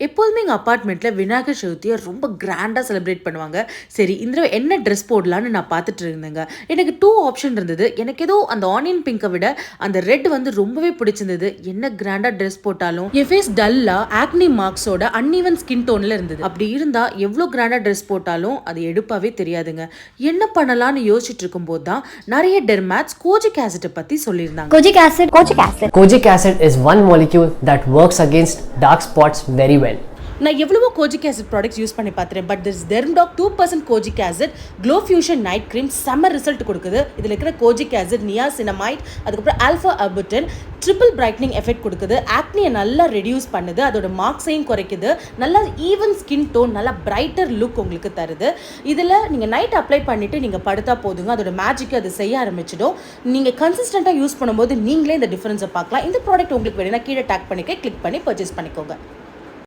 எப்போதுமே எங்கள் அப்பார்ட்மெண்ட்டில் விநாயகர் சதுர்த்தியை ரொம்ப கிராண்டாக செலிப்ரேட் பண்ணுவாங்க. சரி இந்த தடவை என்ன ட்ரெஸ் போடலான்னு நான் பார்த்துட்டு இருந்தேங்க. எனக்கு 2 ஆப்ஷன் இருந்தது. எனக்கு ஏதோ அந்த ஆனியன் பிங்கை விட அந்த ரெட் வந்து ரொம்பவே பிடிச்சிருந்தது. என்ன கிராண்டாக ட்ரெஸ் போட்டாலும் என் ஃபேஸ் டல்லாக ஆக்னி மார்க்ஸோட அன்இவன் ஸ்கின் டோனில் இருந்தது. அப்படி இருந்தால் எவ்வளோ கிராண்டாக ட்ரெஸ் போட்டாலும் அது எடுப்பாவே தெரியாதுங்க. என்ன பண்ணலான்னு யோசிச்சுட்டு இருக்கும்போது தான் நிறைய டெர்மேட்ஸ் கோஜிக் ஆசிட்டை பற்றி சொல்லியிருந்தாங்க. Kojic acid is one molecule that works against dark spots very well. நான் எவ்வளவோ கோஜிக் ஆசிட் ப்ராடக்ட்ஸ் யூஸ் பண்ணி பார்த்துறேன். But this Dermdoc 2% kojic acid glow fusion night cream செம்ம ரிசல்ட் கொடுக்குது. இதில் இருக்கிற கோஜிக் ஆசிட் நியாசினமைட், அதுக்கப்புறம் alpha arbutin triple brightening effect கொடுக்குது. ஆக்னியை நல்லா ரெடியூஸ் பண்ணுது, அதோட மார்க்ஸையும் குறைக்குது, நல்லா ஈவன் ஸ்கின் டோன், நல்லா பிரைட்டர் லுக் உங்களுக்கு தருது. இதில் நீங்கள் நைட் அப்ளை பண்ணிவிட்டு நீங்கள் படுத்தா போதுங்க, அதோட மேஜிக்கு அது செய்ய ஆரம்பிச்சிடும். நீங்கள் கன்சிஸ்டண்ட்டாக யூஸ் பண்ணும்போது நீங்களே இந்த டிஃப்ரென்ஸை பார்க்கலாம். இந்த ப்ராடக்ட் உங்களுக்கு வேணும்னா கீழே டேக் பண்ணிக்க கிளிக் பண்ணி பர்ச்சேஸ் பண்ணிக்கோங்க.